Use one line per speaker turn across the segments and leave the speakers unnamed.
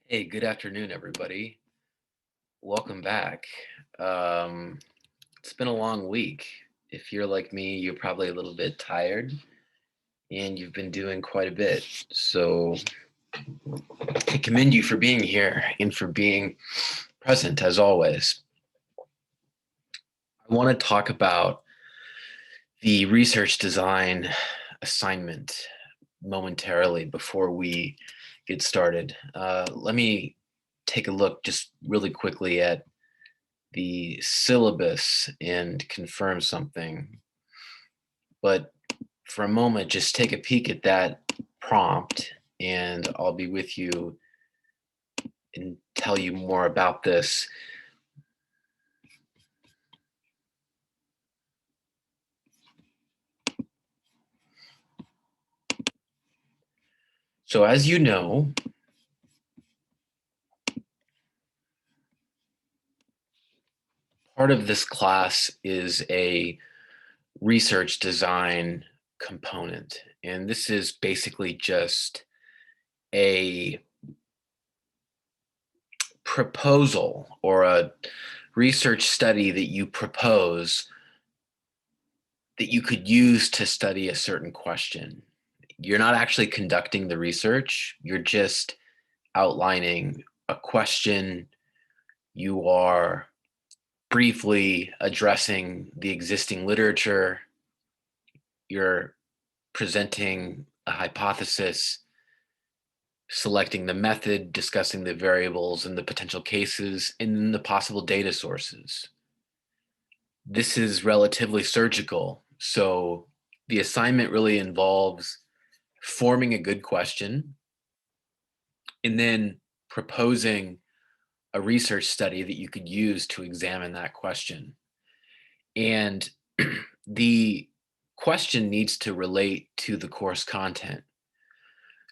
Hey, good afternoon, everybody. Welcome back. Um, it's been a long week. If you're like me, you're probably a little bit tired and you've been doing quite a bit. So I commend you for being here and for being present as always. I want to talk about the research design assignment momentarily before we get started. Let me take a look just really quickly at the syllabus and confirm something. But for a moment, just take a peek at that prompt, and I'll be with you and tell you more about this. So, as you know, part of this class is a research design component. And this is basically just a proposal or a research study that you propose that you could use to study a certain question. You're not actually conducting the research, you're just outlining a question. You are briefly addressing the existing literature. You're presenting a hypothesis, selecting the method, discussing the variables and the potential cases, and then the possible data sources. This is relatively surgical. So the assignment really involves forming a good question and then proposing a research study that you could use to examine that question. And the question needs to relate to the course content.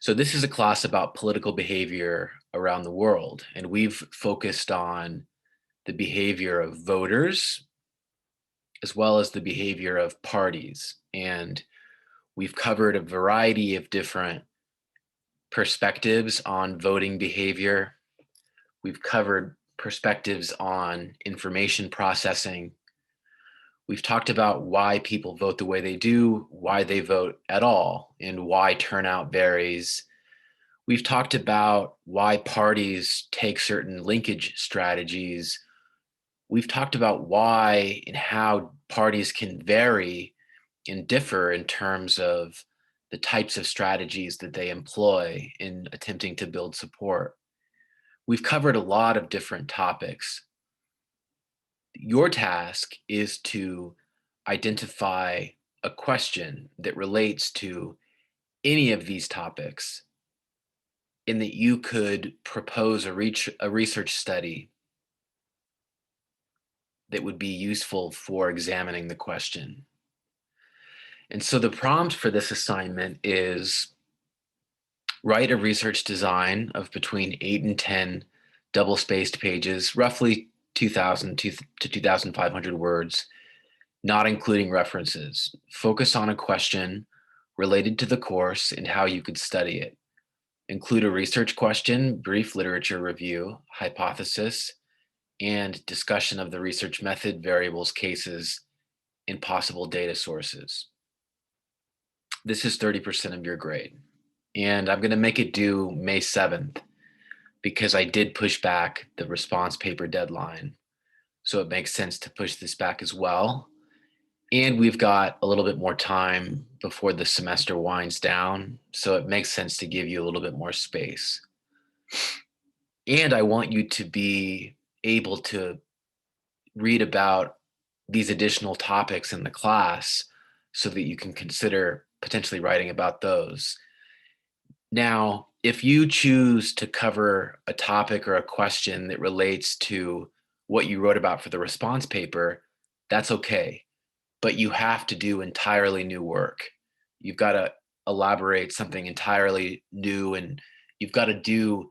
So, this is a class about political behavior around the world, and we've focused on the behavior of voters as well as the behavior of parties. And we've covered a variety of different perspectives on voting behavior. We've covered perspectives on information processing. We've talked about why people vote the way they do, why they vote at all, and why turnout varies. We've talked about why parties take certain linkage strategies. We've talked about why and how parties can vary and differ in terms of the types of strategies that they employ in attempting to build support. We've covered a lot of different topics. Your task is to identify a question that relates to any of these topics and that you could propose a research study that would be useful for examining the question. And so the prompt for this assignment is write a research design of between 8 and 10 double-spaced pages, roughly 2,000 to 2,500 words, not including references. Focus on a question related to the course and how you could study it. Include a research question, brief literature review, hypothesis, and discussion of the research method, variables, cases, and possible data sources. This is 30% of your grade. And I'm going to make it due May 7th because I did push back the response paper deadline. So it makes sense to push this back as well. And we've got a little bit more time before the semester winds down. So it makes sense to give you a little bit more space. And I want you to be able to read about these additional topics in the class so that you can consider potentially writing about those. Now, if you choose to cover a topic or a question that relates to what you wrote about for the response paper, that's okay. But you have to do entirely new work. You've got to elaborate something entirely new, and you've got to do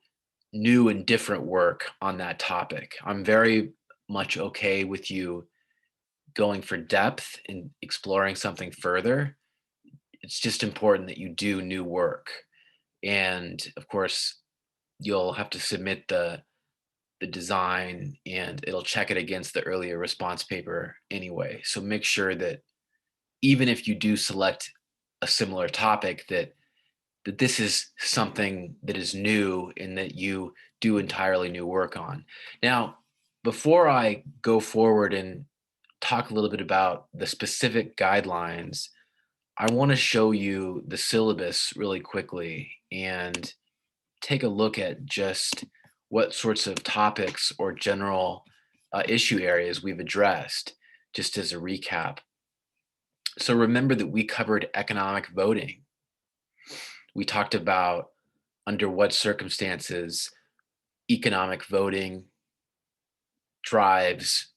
new and different work on that topic. I'm very much okay with you going for depth and exploring something further. It's just important that you do new work. And of course, you'll have to submit the design and it'll check it against the earlier response paper anyway. So make sure that even if you do select a similar topic, that this is something that is new and that you do entirely new work on. Now, before I go forward and talk a little bit about the specific guidelines, I want to show you the syllabus really quickly and take a look at just what sorts of topics or general issue areas we've addressed, just as a recap. So remember that we covered economic voting. We talked about under what circumstances economic voting drives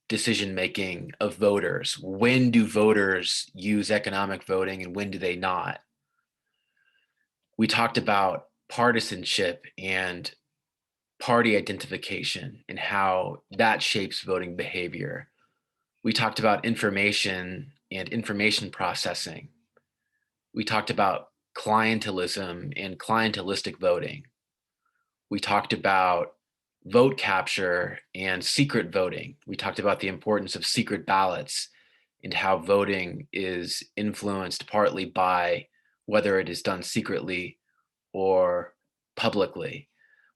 decision making of voters. When do voters use economic voting and when do they not? We talked about partisanship and party identification and how that shapes voting behavior. We talked about information and information processing. We talked about clientelism and clientelistic voting. We talked about vote capture and secret voting. We talked about the importance of secret ballots and how voting is influenced partly by whether it is done secretly or publicly.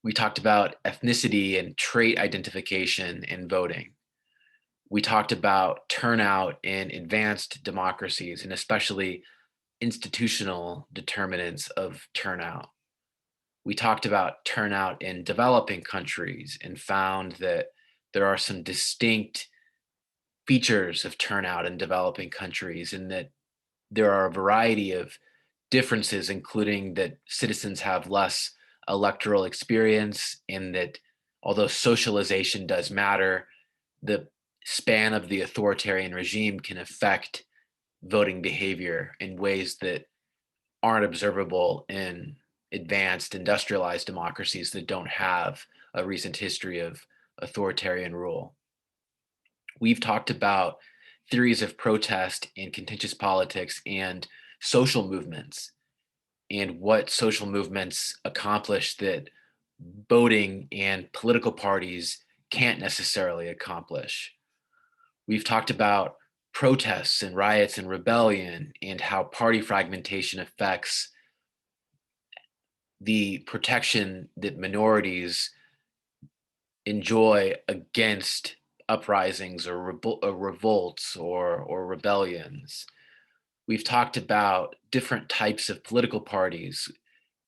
We talked about ethnicity and trait identification in voting. We talked about turnout in advanced democracies and especially institutional determinants of turnout. We talked about turnout in developing countries and found that there are some distinct features of turnout in developing countries and that there are a variety of differences, including that citizens have less electoral experience and that although socialization does matter, the span of the authoritarian regime can affect voting behavior in ways that aren't observable in advanced industrialized democracies that don't have a recent history of authoritarian rule. We've talked about theories of protest and contentious politics and social movements and what social movements accomplish that voting and political parties can't necessarily accomplish. We've talked about protests and riots and rebellion and how party fragmentation affects the protection that minorities enjoy against uprisings or, revolts or rebellions. We've talked about different types of political parties.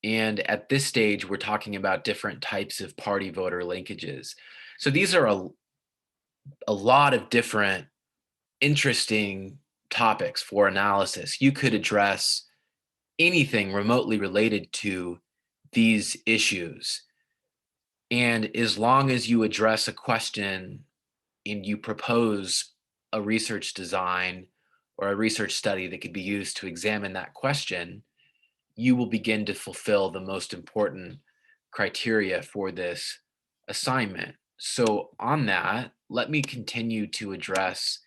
And at this stage, we're talking about different types of party voter linkages. So these are a lot of different interesting topics for analysis. You could address anything remotely related to these issues. And as long as you address a question and you propose a research design or a research study that could be used to examine that question, you will begin to fulfill the most important criteria for this assignment. So, on that, let me continue to address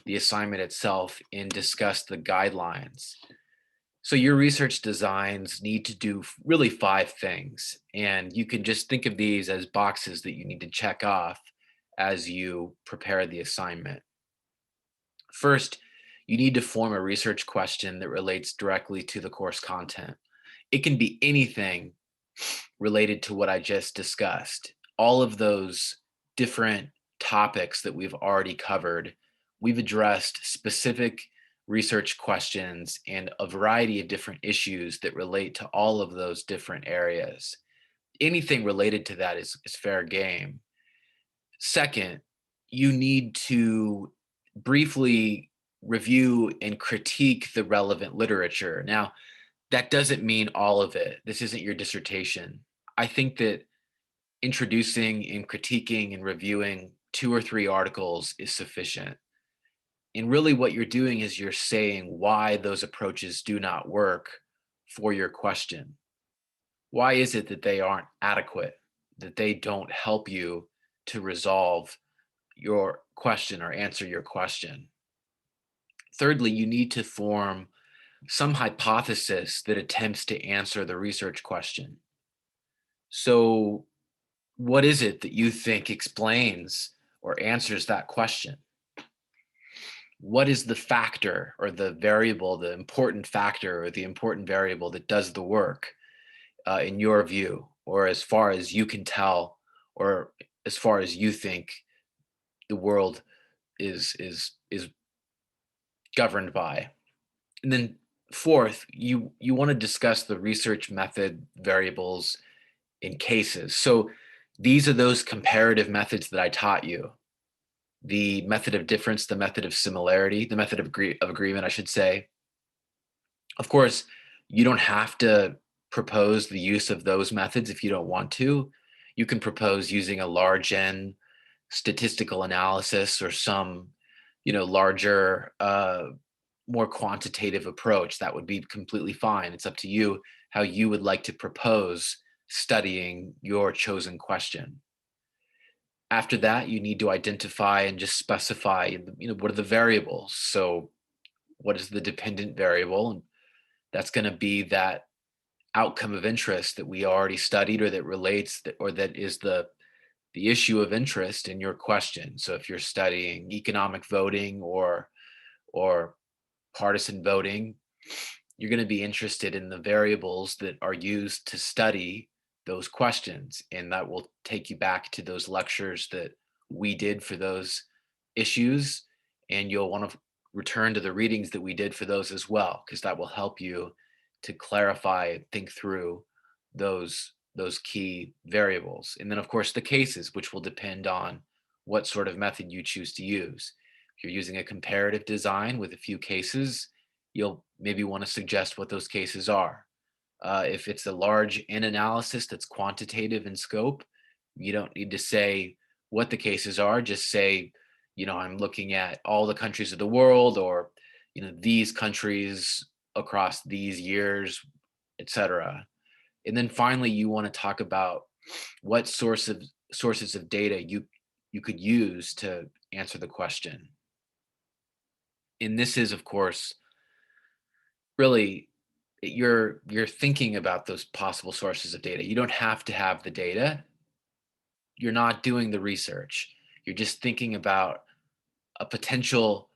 the assignment itself and discuss the guidelines. So your research designs need to do really 5 things, and you can just think of these as boxes that you need to check off as you prepare the assignment. First, you need to form a research question that relates directly to the course content. It can be anything related to what I just discussed. All of those different topics that we've already covered, we've addressed specific research questions and a variety of different issues that relate to all of those different areas. Anything related to that is fair game. Second, you need to briefly review and critique the relevant literature. Now, that doesn't mean all of it. This isn't your dissertation. I think that introducing and critiquing and reviewing 2 or 3 articles is sufficient. And really, what you're doing is you're saying why those approaches do not work for your question. Why is it that they aren't adequate, that they don't help you to resolve your question or answer your question? Thirdly, you need to form some hypothesis that attempts to answer the research question. So what is it that you think explains or answers that question? What is the factor or the variable, the important factor or the important variable that does the work in your view, or as far as you can tell, or as far as you think the world is governed by? And then fourth, you want to discuss the research method variables in cases. So these are those comparative methods that I taught you. The method of difference, the method of similarity, the method of, of agreement, I should say. Of course, you don't have to propose the use of those methods if you don't want to. You can propose using a large N statistical analysis or some, larger, more quantitative approach. That would be completely fine. It's up to you how you would like to propose studying your chosen question. After that, you need to identify and just specify, what are the variables? So what is the dependent variable? And that's going to be that outcome of interest that we already studied, or that relates or that is the issue of interest in your question. So if you're studying economic voting or partisan voting, you're going to be interested in the variables that are used to study those questions. And that will take you back to those lectures that we did for those issues. And you'll want to return to the readings that we did for those as well, because that will help you to clarify, think through those key variables. And then of course the cases, which will depend on what sort of method you choose to use. If you're using a comparative design with a few cases, you'll maybe want to suggest what those cases are. If it's a large N analysis that's quantitative in scope, you don't need to say what the cases are. Just say, I'm looking at all the countries of the world, or, these countries across these years, etc. And then finally, you want to talk about what sources of data you could use to answer the question. And this is, of course, really you're thinking about those possible sources of data. You don't have to have the data. You're not doing the research. You're just thinking about a potential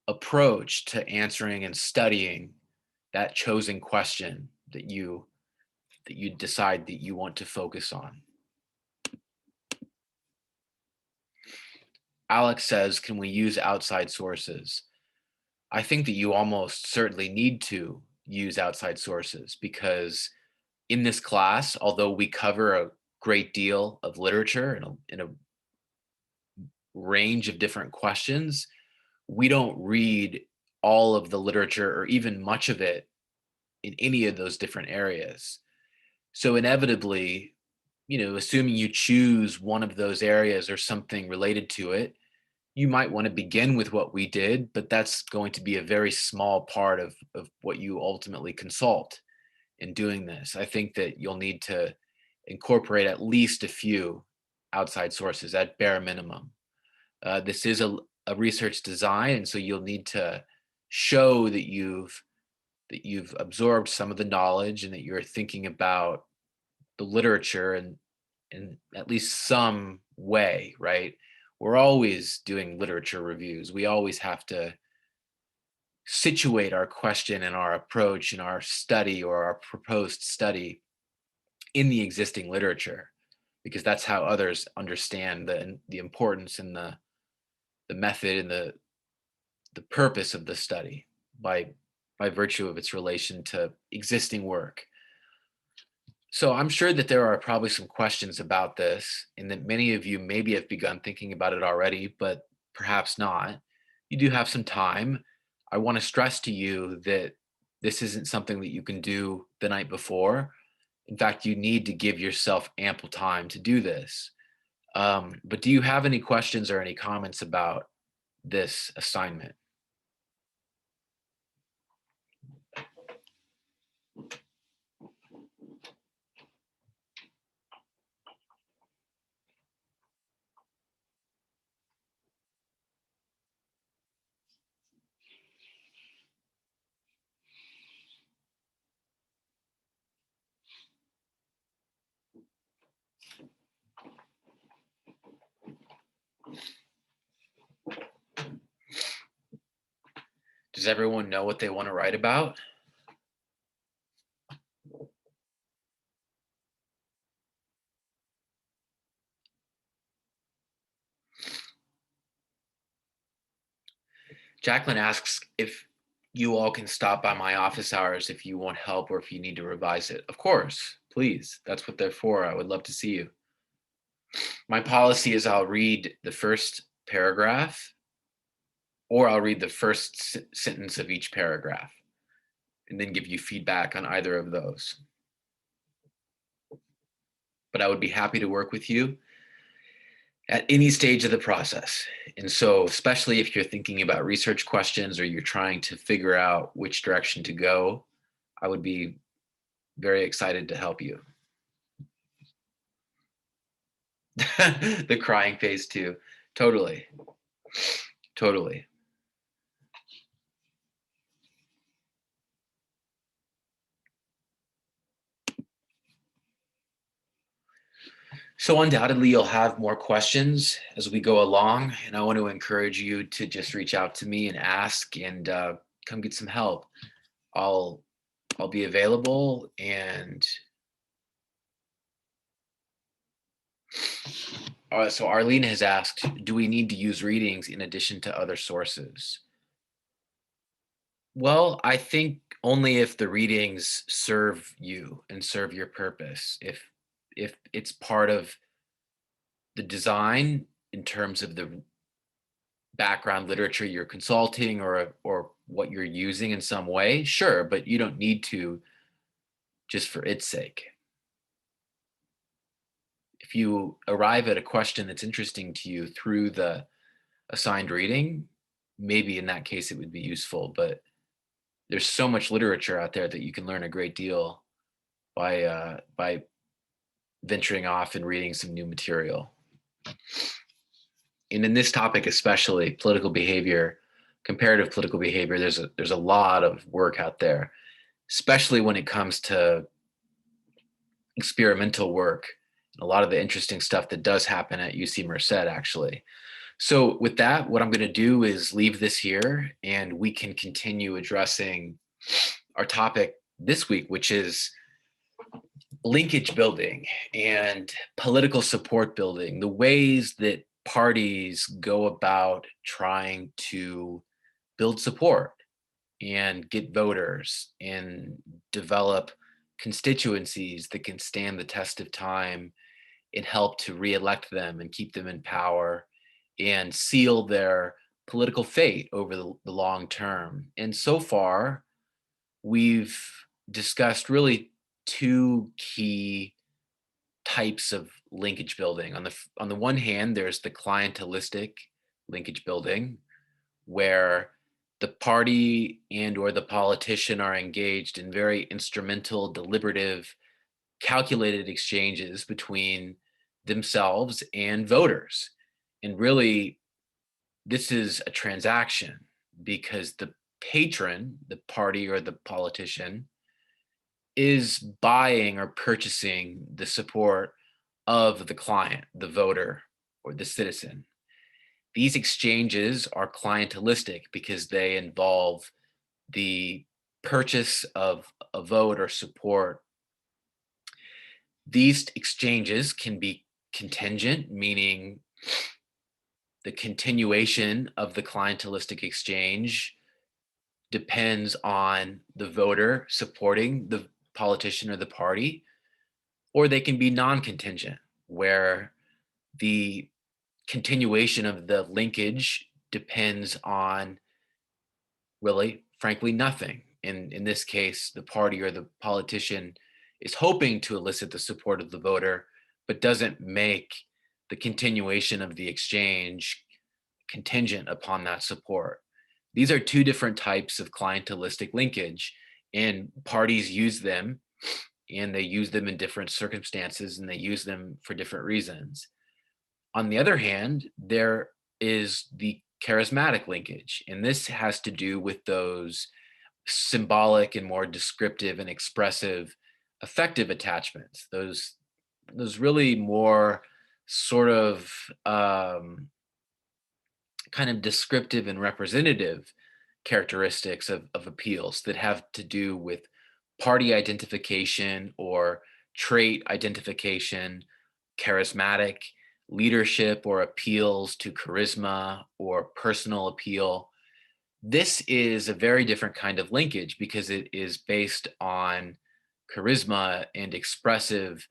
approach to answering and studying that chosen question that you decide that you want to focus on. Alex says, can we use outside sources? I think that you almost certainly need to use outside sources, because in this class, although we cover a great deal of literature in a range of different questions, we don't read all of the literature or even much of it in any of those different areas. So inevitably, assuming you choose one of those areas or something related to it, you might want to begin with what we did, but that's going to be a very small part of what you ultimately consult in doing this. I think that you'll need to incorporate at least a few outside sources at bare minimum. This is a research design, and so you'll need to show that you've absorbed some of the knowledge and that you're thinking about the literature in at least some way, right? We're always doing literature reviews. We always have to situate our question and our approach and our study or our proposed study in the existing literature, because that's how others understand the importance and the method and the purpose of the study by virtue of its relation to existing work. So I'm sure that there are probably some questions about this, and that many of you maybe have begun thinking about it already, but perhaps not. You do have some time. I want to stress to you that this isn't something that you can do the night before. In fact, you need to give yourself ample time to do this. But do you have any questions or any comments about this assignment? Does everyone know what they want to write about? Jacqueline asks if you all can stop by my office hours if you want help or if you need to revise it. Of course, please. That's what they're for. I would love to see you. My policy is I'll read the first paragraph or I'll read the first sentence of each paragraph and then give you feedback on either of those. But I would be happy to work with you at any stage of the process. And so, especially if you're thinking about research questions or you're trying to figure out which direction to go, I would be very excited to help you. The crying face too. Totally. Totally. So undoubtedly you'll have more questions as we go along, and I want to encourage you to just reach out to me and ask and come get some help. I'll I'll be available. And so Arlene has asked, do we need to use readings in addition to other sources? Well, I think only if the readings serve you and serve your purpose. If it's part of the design in terms of the background literature you're consulting or what you're using in some way, sure, but you don't need to just for its sake. If you arrive at a question that's interesting to you through the assigned reading, maybe in that case it would be useful, but there's so much literature out there that you can learn a great deal by venturing off and reading some new material. And in this topic, especially political behavior, comparative political behavior, there's a lot of work out there, especially when it comes to experimental work, a lot of the interesting stuff that does happen at UC Merced, actually. So with that, what I'm going to do is leave this here and we can continue addressing our topic this week, which is linkage building and political support building, the ways that parties go about trying to build support and get voters and develop constituencies that can stand the test of time and help to reelect them and keep them in power and seal their political fate over the long term. And so far, we've discussed really two key types of linkage building. On the one hand, there's the clientelistic linkage building, where the party and or the politician are engaged in very instrumental, deliberative, calculated exchanges between themselves and voters. And really, this is a transaction because the patron, the party or the politician, is buying or purchasing the support of the client, the voter, or the citizen. These exchanges are clientelistic because they involve the purchase of a vote or support. These exchanges can be contingent, meaning the continuation of the clientelistic exchange depends on the voter supporting the politician or the party, or they can be non-contingent, where the continuation of the linkage depends on really, frankly, nothing. In this case, the party or the politician is hoping to elicit the support of the voter, but doesn't make the continuation of the exchange contingent upon that support. These are two different types of clientelistic linkage, and parties use them, and they use them in different circumstances, and they use them for different reasons. On the other hand, there is the charismatic linkage, and this has to do with those symbolic and more descriptive and expressive affective attachments, those really more sort of kind of descriptive and representative characteristics of appeals that have to do with party identification or trait identification, charismatic leadership or appeals to charisma or personal appeal. This is a very different kind of linkage because it is based on charisma and expressive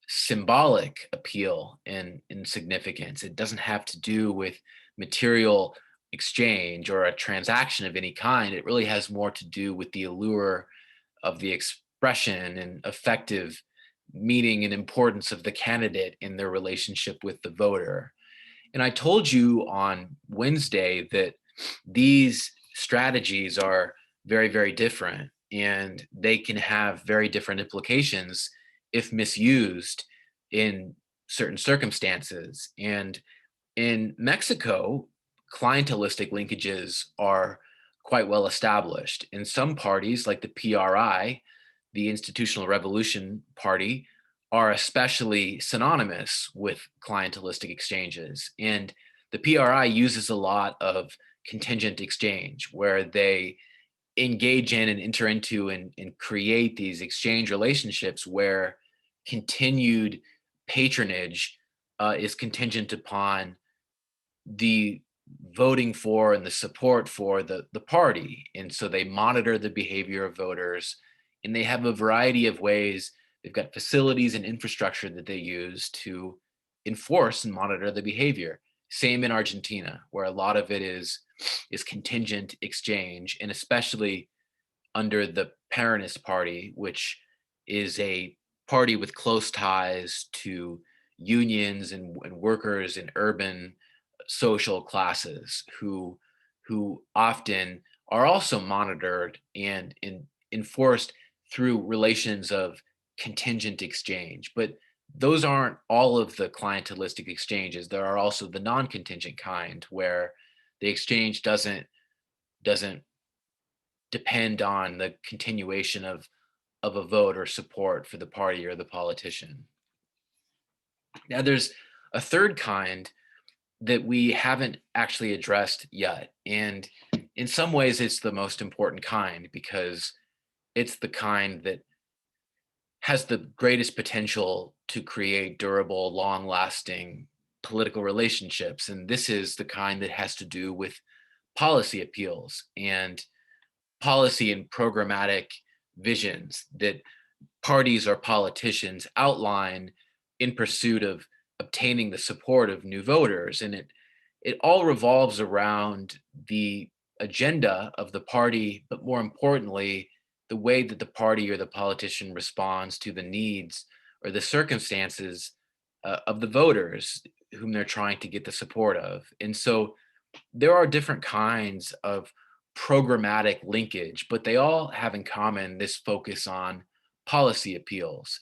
symbolic appeal and significance. It doesn't have to do with material exchange or a transaction of any kind. It really has more to do with the allure of the expression and effective meaning and importance of the candidate in their relationship with the voter. And I told you on Wednesday that these strategies are very, very different and they can have very different implications if misused in certain circumstances. And in Mexico, clientelistic linkages are quite well established. In some parties, like the PRI, the Institutional Revolution Party, are especially synonymous with clientelistic exchanges. And the PRI uses a lot of contingent exchange where they engage in and enter into and create these exchange relationships where continued patronage is contingent upon the voting for and the support for the party. And so they monitor the behavior of voters and they have a variety of ways. They've got facilities and infrastructure that they use to enforce and monitor the behavior. Same in Argentina, where a lot of it is contingent exchange, and especially under the Peronist Party, which is a party with close ties to unions and workers in urban social classes who often are also monitored and enforced through relations of contingent exchange. But those aren't all of the clientelistic exchanges. There are also the non-contingent kind where the exchange doesn't depend on the continuation of a vote or support for the party or the politician. Now there's a third kind that we haven't actually addressed yet. And in some ways, it's the most important kind because it's the kind that has the greatest potential to create durable, long lasting political relationships. And this is the kind that has to do with policy appeals and policy and programmatic visions that parties or politicians outline in pursuit of obtaining the support of new voters. And it all revolves around the agenda of the party, but more importantly, the way that the party or the politician responds to the needs or the circumstances of the voters whom they're trying to get the support of. And so there are different kinds of programmatic linkage, but they all have in common this focus on policy appeals.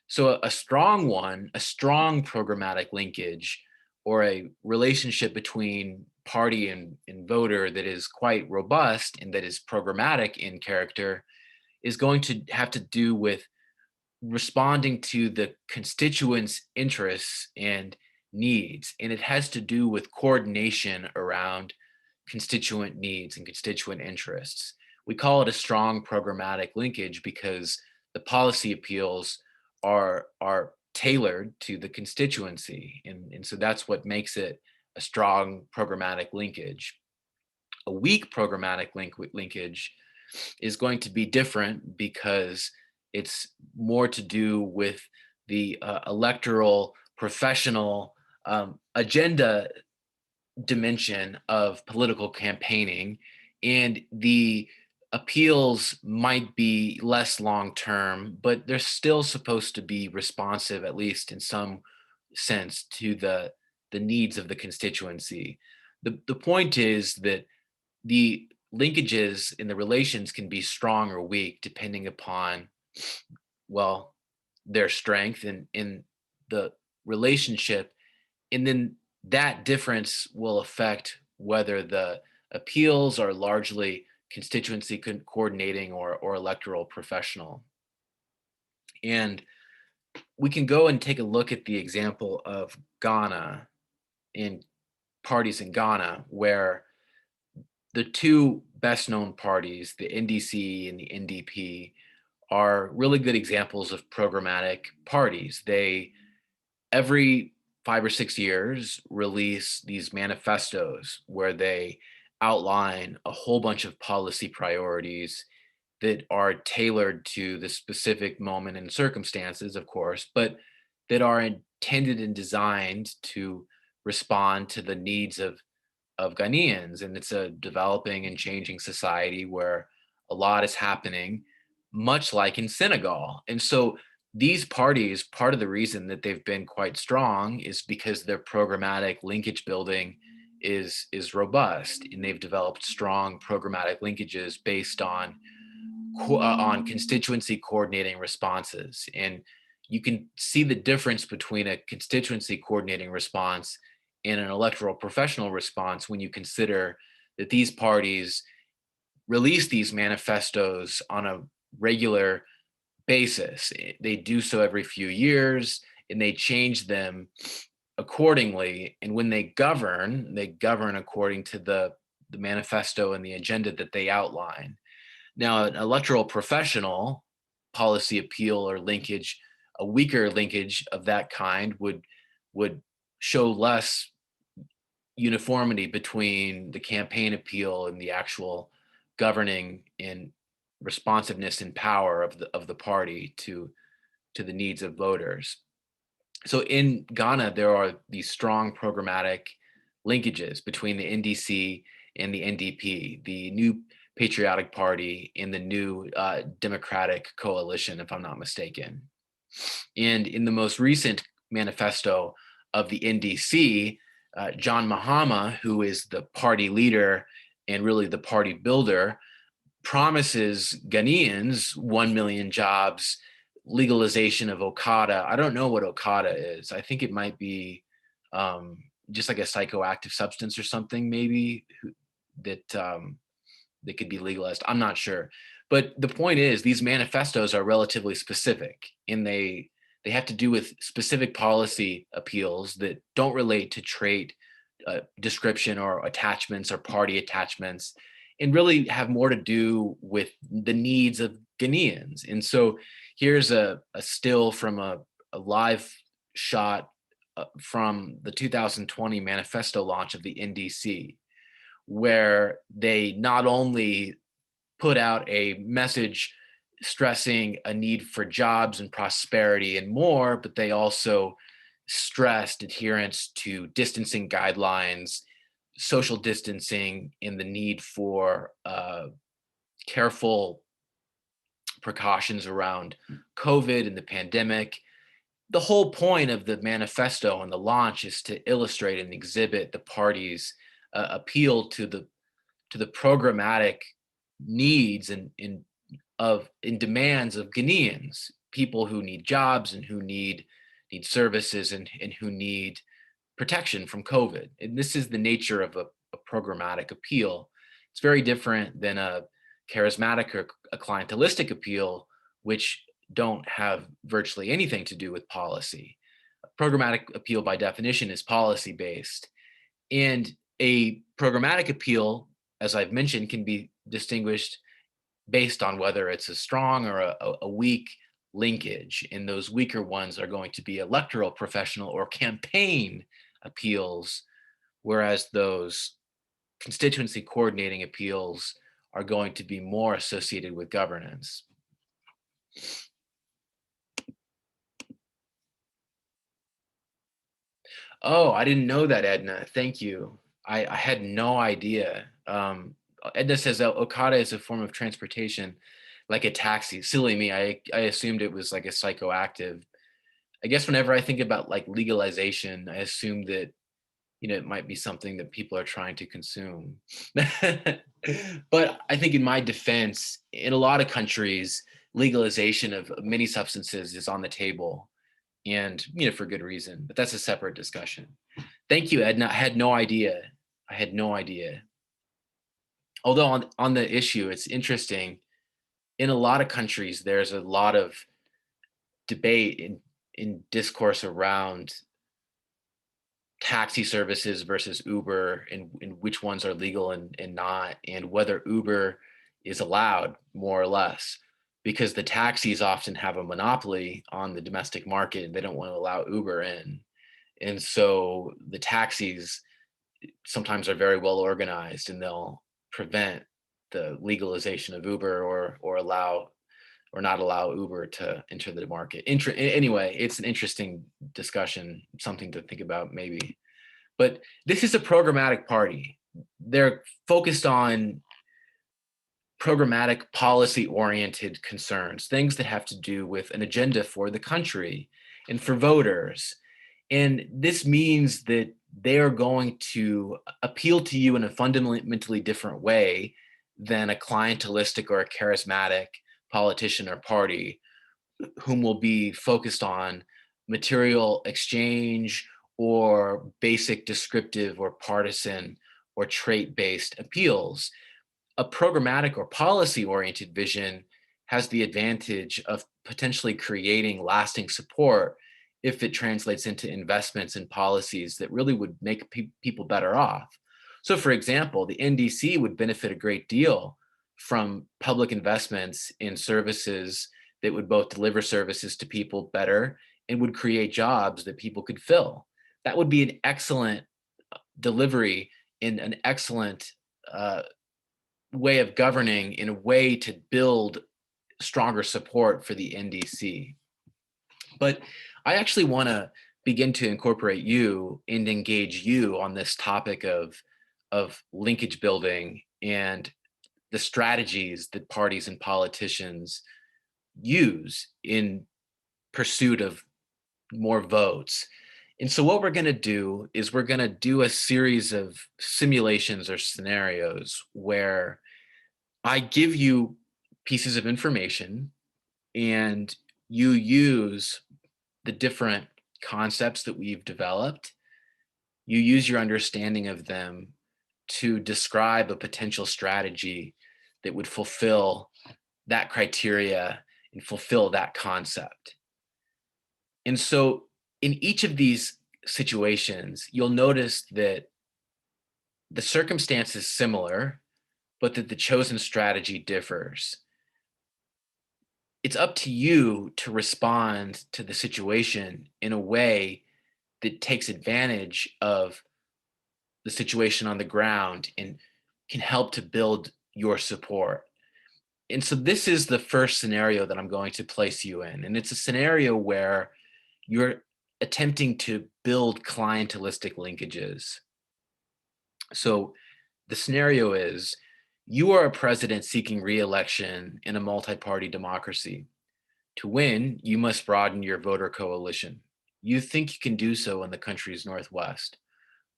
So a strong one, a strong programmatic linkage, or a relationship between party and voter that is quite robust and that is programmatic in character, is going to have to do with responding to the constituents' interests and needs. And it has to do with coordination around constituent needs and constituent interests. We call it a strong programmatic linkage because the policy appeals are tailored to the constituency. And so that's what makes it a strong programmatic linkage. A weak programmatic linkage is going to be different because it's more to do with the electoral professional agenda dimension of political campaigning, and the appeals might be less long term, but they're still supposed to be responsive, at least in some sense, to the needs of the constituency. The point is that the linkages in the relations can be strong or weak depending upon, well, their strength and in the relationship. And then that difference will affect whether the appeals are largely constituency coordinating or electoral professional. And we can go and take a look at the example of Ghana, in parties in Ghana, where the two best known parties, the NDC and the NDP, are really good examples of programmatic parties. They every 5 or 6 years release these manifestos where they outline a whole bunch of policy priorities that are tailored to the specific moment and circumstances, of course, but that are intended and designed to respond to the needs of Ghanaians. And it's a developing and changing society where a lot is happening, much like in Senegal. And so these parties, part of the reason that they've been quite strong is because their programmatic linkage building is robust, and they've developed strong programmatic linkages based on constituency coordinating responses. And you can see the difference between a constituency coordinating response and an electoral professional response when you consider that these parties release these manifestos on a regular basis. They do so every few years, and they change them accordingly. And when they govern according to the manifesto and the agenda that they outline. Now, an electoral professional policy appeal or linkage, a weaker linkage of that kind would show less uniformity between the campaign appeal and the actual governing in responsiveness and power of the party to the needs of voters. So in Ghana, there are these strong programmatic linkages between the NDC and the NDP, the new Patriotic Party and the new Democratic Coalition, if I'm not mistaken. And in the most recent manifesto of the NDC, John Mahama, who is the party leader and really the party builder, promises Ghanaians 1 million jobs, legalization of Okada. I don't know what Okada is. I think it might be just like a psychoactive substance or something, maybe that could be legalized. I'm not sure. But the point is, these manifestos are relatively specific, and they have to do with specific policy appeals that don't relate to trait description or attachments or party attachments, and really have more to do with the needs of Ghanaians. And so here's a still from a live shot from the 2020 manifesto launch of the NDC, where they not only put out a message stressing a need for jobs and prosperity and more, but they also stressed adherence to distancing guidelines, social distancing, and the need for careful precautions around COVID and the pandemic. The whole point of the manifesto and the launch is to illustrate and exhibit the party's appeal to the programmatic needs and in demands of Ghanaians, people who need jobs and who need services and who need protection from COVID. And this is the nature of a programmatic appeal. It's very different than a charismatic or a clientelistic appeal, which don't have virtually anything to do with policy. A programmatic appeal, by definition, is policy based. And a programmatic appeal, as I've mentioned, can be distinguished based on whether it's a strong or a weak linkage. And those weaker ones are going to be electoral, professional, or campaign appeals, whereas those constituency coordinating appeals are going to be more associated with governance. Oh, I didn't know that, Edna. Thank you. I had no idea. Edna says that Okada is a form of transportation, like a taxi. Silly me. I assumed it was like a psychoactive. I guess whenever I think about like legalization, I assume that it might be something that people are trying to consume. But I think in my defense, in a lot of countries, legalization of many substances is on the table, and for good reason. But that's a separate discussion. Thank you, Edna. I had no idea. I had no idea. Although on the issue, it's interesting. In a lot of countries, there's a lot of debate in discourse around taxi services versus Uber, and which ones are legal and not, and whether Uber is allowed more or less, because the taxis often have a monopoly on the domestic market and they don't want to allow Uber in. And so the taxis sometimes are very well organized and they'll prevent the legalization of Uber, or allow or not allow Uber to enter the market. Anyway, it's an interesting discussion, something to think about maybe. But this is a programmatic party. They're focused on programmatic policy oriented concerns, things that have to do with an agenda for the country and for voters. And this means that they are going to appeal to you in a fundamentally different way than a clientelistic or a charismatic politician or party, whom will be focused on material exchange or basic descriptive or partisan or trait based appeals. A programmatic or policy oriented vision has the advantage of potentially creating lasting support if it translates into investments and policies that really would make people better off. So, for example, the NDC would benefit a great deal from public investments in services that would both deliver services to people better and would create jobs that people could fill. That would be an excellent delivery in an excellent uh, way of governing, in a way to build stronger support for the NDC. But I actually want to begin to incorporate you and engage you on this topic of linkage building and the strategies that parties and politicians use in pursuit of more votes. And so what we're going to do is we're going to do a series of simulations or scenarios where I give you pieces of information and you use the different concepts that we've developed. You use your understanding of them to describe a potential strategy that would fulfill that criteria and fulfill that concept. And so in each of these situations, you'll notice that the circumstance is similar, but that the chosen strategy differs. It's up to you to respond to the situation in a way that takes advantage of the situation on the ground and can help to build your support. And so this is the first scenario that I'm going to place you in. And it's a scenario where you're attempting to build clientelistic linkages. So the scenario is you are a president seeking re-election in a multi-party democracy. To win, you must broaden your voter coalition. You think you can do so in the country's Northwest.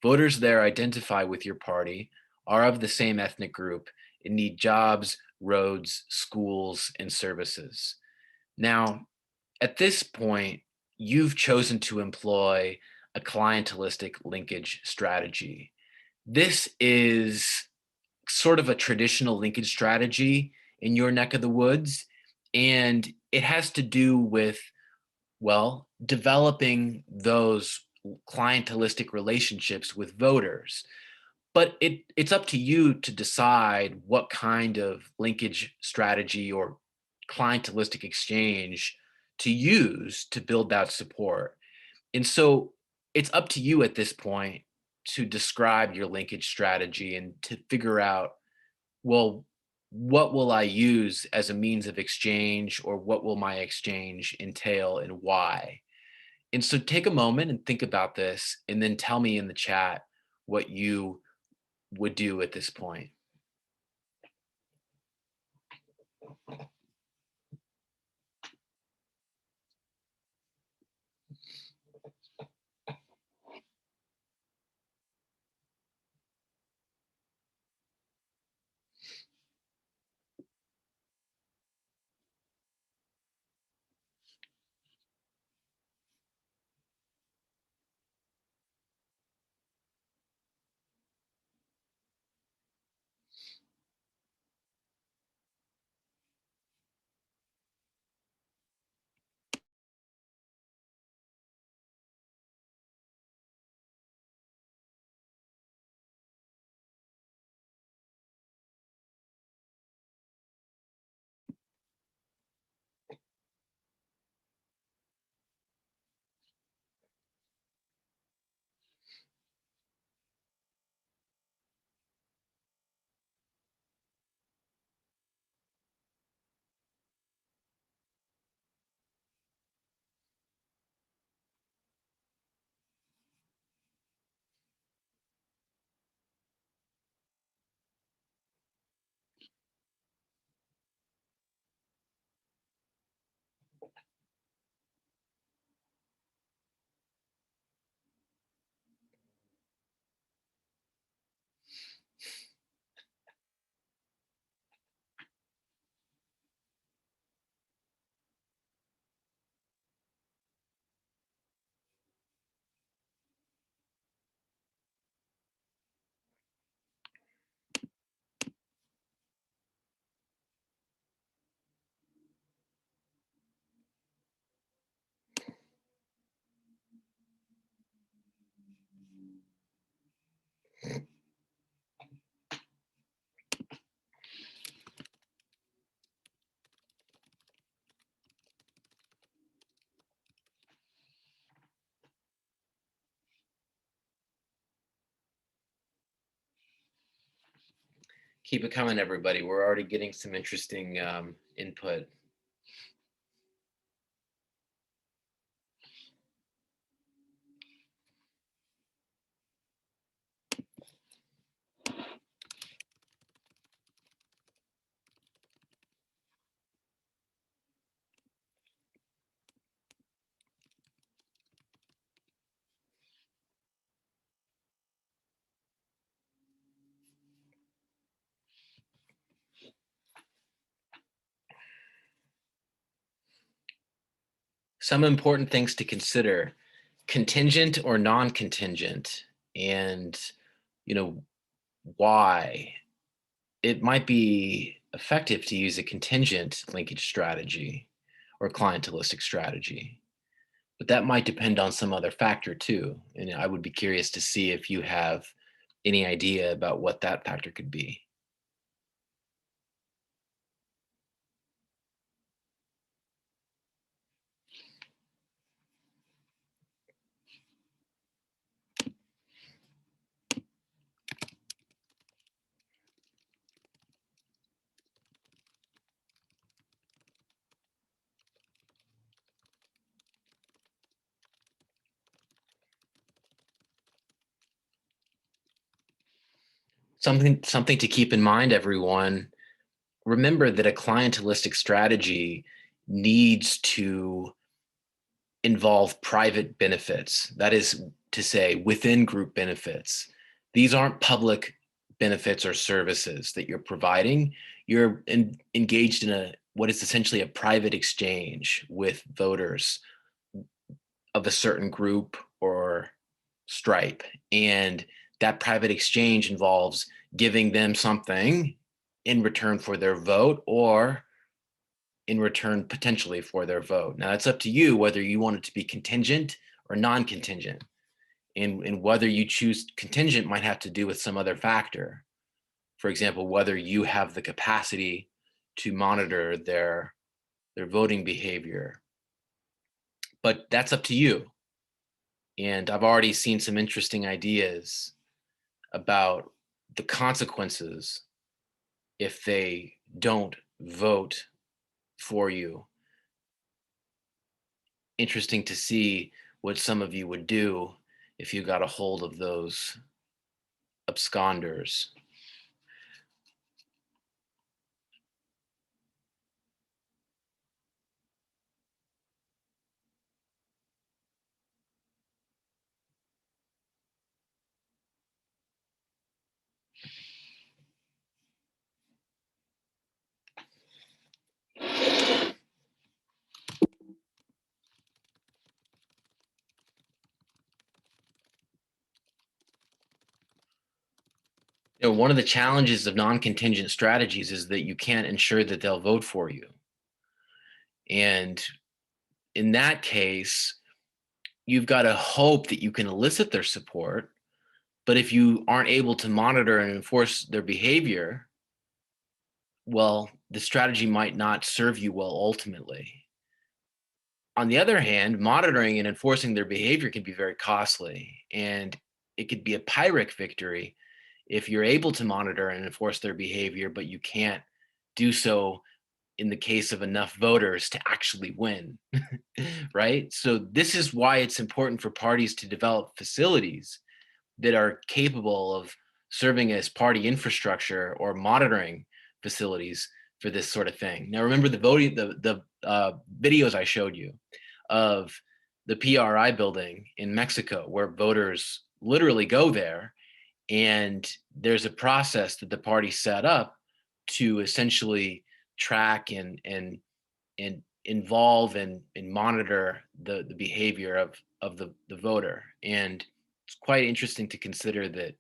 Voters there identify with your party, are of the same ethnic group, and need jobs, roads, schools, and services. Now, at this point, you've chosen to employ a clientelistic linkage strategy. This is sort of a traditional linkage strategy in your neck of the woods, and it has to do with, well, developing those clientelistic relationships with voters. But it's up to you to decide what kind of linkage strategy or clientelistic exchange to use to build that support. And so it's up to you at this point to describe your linkage strategy and to figure out, well, what will I use as a means of exchange, or what will my exchange entail and why? And so take a moment and think about this, and then tell me in the chat what you would do at this point. Keep it coming, everybody. We're already getting some interesting input. Some important things to consider: contingent or non-contingent, and why. It might be effective to use a contingent linkage strategy or clientelistic strategy, but that might depend on some other factor too. And I would be curious to see if you have any idea about what that factor could be. Something to keep in mind, everyone. Remember that a clientelistic strategy needs to involve private benefits. That is to say, within group benefits. These aren't public benefits or services that you're providing. You're engaged in what is essentially a private exchange with voters of a certain group or stripe. And that private exchange involves giving them something in return for their vote, or in return potentially for their vote. Now it's up to you whether you want it to be contingent or non-contingent. And whether you choose contingent might have to do with some other factor. For example, whether you have the capacity to monitor their voting behavior. But that's up to you. And I've already seen some interesting ideas about the consequences if they don't vote for you. Interesting to see what some of you would do if you got a hold of those absconders. One of the challenges of non-contingent strategies is that you can't ensure that they'll vote for you. And in that case, you've got to hope that you can elicit their support. But if you aren't able to monitor and enforce their behavior, well, the strategy might not serve you well ultimately. On the other hand, monitoring and enforcing their behavior can be very costly, and it could be a Pyrrhic victory if you're able to monitor and enforce their behavior, but you can't do so in the case of enough voters to actually win, right? So this is why it's important for parties to develop facilities that are capable of serving as party infrastructure or monitoring facilities for this sort of thing. Now, remember the voting, the videos I showed you of the PRI building in Mexico, where voters literally go there, and there's a process that the party set up to essentially track and involve and monitor the behavior of the voter. And it's quite interesting to consider that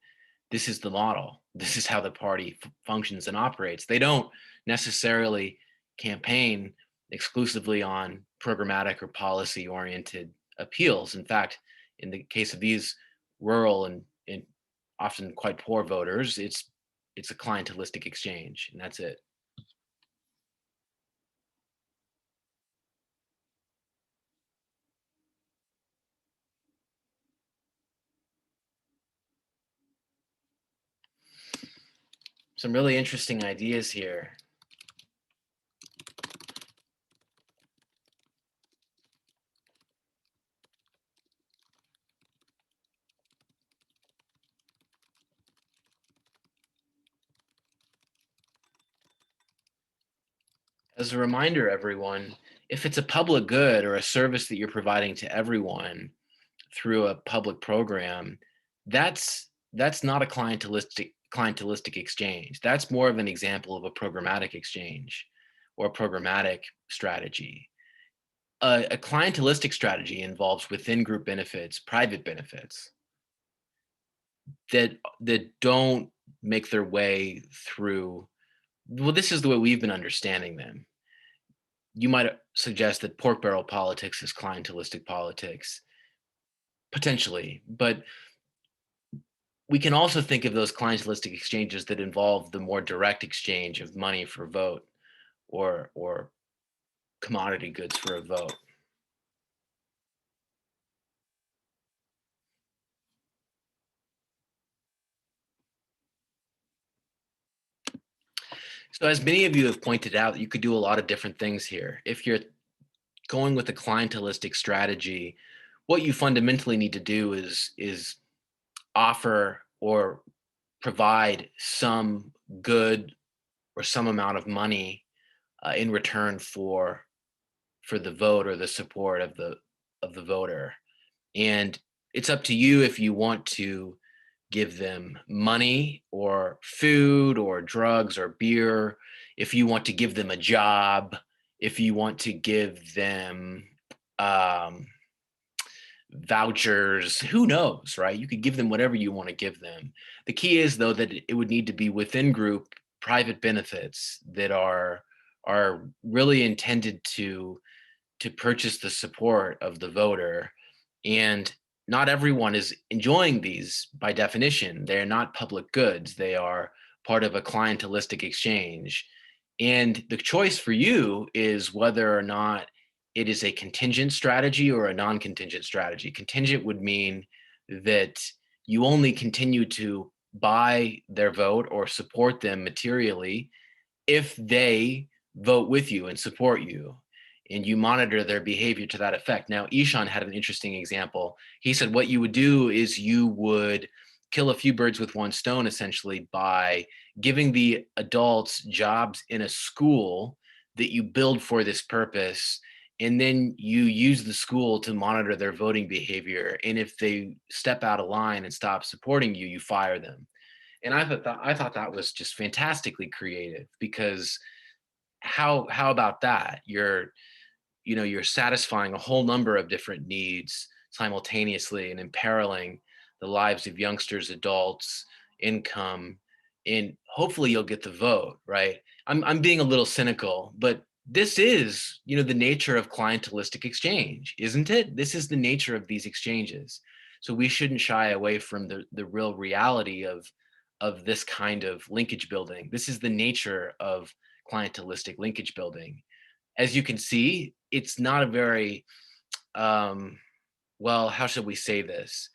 this is the model. This is how the party functions and operates. They don't necessarily campaign exclusively on programmatic or policy oriented appeals. In fact, in the case of these rural and often quite poor voters, it's a clientelistic exchange, and that's it. So Some really interesting ideas here. As a reminder, everyone, if it's a public good or a service that you're providing to everyone through a public program, that's not a clientelistic exchange. That's more of an example of a programmatic exchange or a programmatic strategy. A clientelistic strategy involves within group benefits, private benefits that don't make their way through. Well, this is the way we've been understanding them. You might suggest that pork barrel politics is clientelistic politics, potentially, but we can also think of those clientelistic exchanges that involve the more direct exchange of money for vote or commodity goods for a vote. So as many of you have pointed out, you could do a lot of different things here. If you're going with a clientelistic strategy, what you fundamentally need to do is offer or provide some good or some amount of money in return for the vote or the support of the voter. And it's up to you if you want to give them money or food or drugs or beer, if you want to give them a job, if you want to give them um, vouchers, who knows, right? You could give them whatever you want to give them. The key is though that it would need to be within group private benefits that are really intended to purchase the support of the voter. And not everyone is enjoying these by definition. They're not public goods. They are part of a clientelistic exchange. And the choice for you is whether or not it is a contingent strategy or a non-contingent strategy. Contingent would mean that you only continue to buy their vote or support them materially if they vote with you and support you, and you monitor their behavior to that effect. Now, Ishan had an interesting example. He said what you would do is you would kill a few birds with one stone, essentially, by giving the adults jobs in a school that you build for this purpose. And then you use the school to monitor their voting behavior. And if they step out of line and stop supporting you, you fire them. And I thought that was just fantastically creative, because how about that? You're satisfying a whole number of different needs simultaneously and imperiling the lives of youngsters, adults, income, and hopefully you'll get the vote, right? I'm being a little cynical, but this is, the nature of clientelistic exchange, isn't it? This is the nature of these exchanges. So we shouldn't shy away from the real reality of this kind of linkage building. This is the nature of clientelistic linkage building. As you can see, it's not a very, well, how should we say this?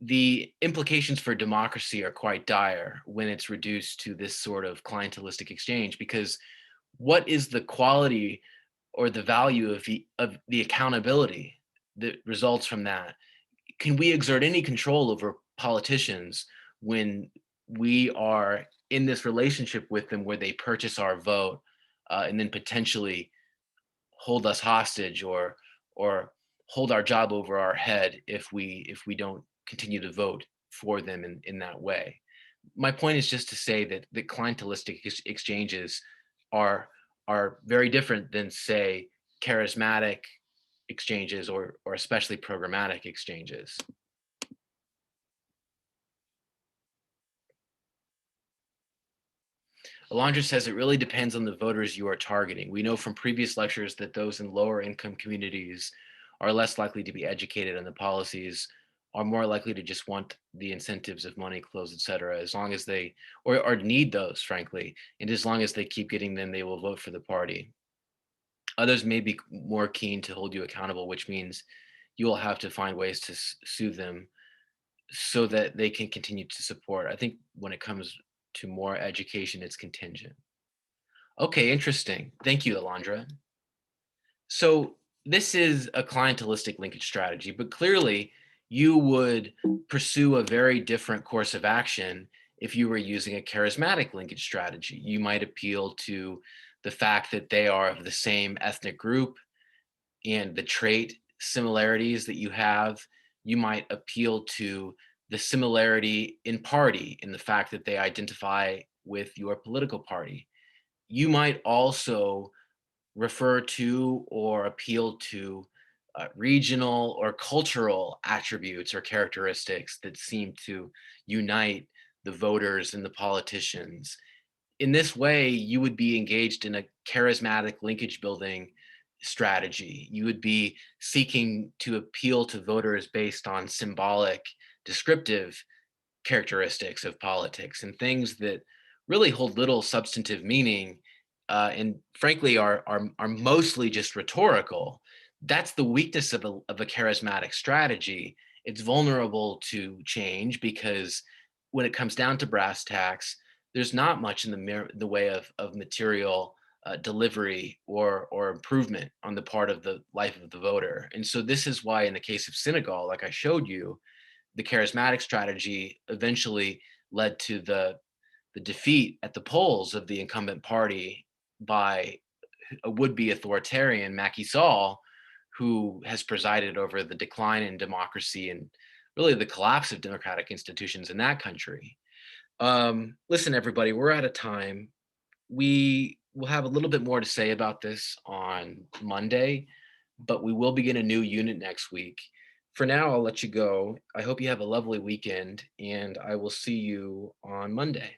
The implications for democracy are quite dire when it's reduced to this sort of clientelistic exchange, because what is the quality or the value of the accountability that results from that? Can we exert any control over politicians when we are in this relationship with them where they purchase our vote, and then potentially hold us hostage or hold our job over our head if we don't continue to vote for them in that way? My point is just to say that the clientelistic exchanges are are very different than, say, charismatic exchanges or especially programmatic exchanges. Alondra says it really depends on the voters you are targeting. We know from previous lectures that those in lower income communities are less likely to be educated on the policies, are more likely to just want the incentives of money, clothes, etc. As long as they, or need those, frankly, and as long as they keep getting them, they will vote for the party. Others may be more keen to hold you accountable, which means you will have to find ways to soothe them so that they can continue to support. I think when it comes to more education, it's contingent. Okay, interesting. Thank you, Alondra. So this is a clientelistic linkage strategy, but clearly you would pursue a very different course of action if you were using a charismatic linkage strategy. You might appeal to the fact that they are of the same ethnic group and the trait similarities that you have. You might appeal to the similarity in party, in the fact that they identify with your political party. You might also refer to or appeal to regional or cultural attributes or characteristics that seem to unite the voters and the politicians. In this way, you would be engaged in a charismatic linkage building strategy. You would be seeking to appeal to voters based on symbolic, descriptive characteristics of politics and things that really hold little substantive meaning, and frankly are mostly just rhetorical. That's the weakness of a charismatic strategy. It's vulnerable to change because when it comes down to brass tacks, there's not much in the way of material delivery or improvement on the part of the life of the voter. And so this is why in the case of Senegal, like I showed you, the charismatic strategy eventually led to the defeat at the polls of the incumbent party by a would-be authoritarian Macky Sall, who has presided over the decline in democracy and really the collapse of democratic institutions in that country. Listen, everybody, we're out of time. We will have a little bit more to say about this on Monday, but we will begin a new unit next week. For now, I'll let you go. I hope you have a lovely weekend, and I will see you on Monday.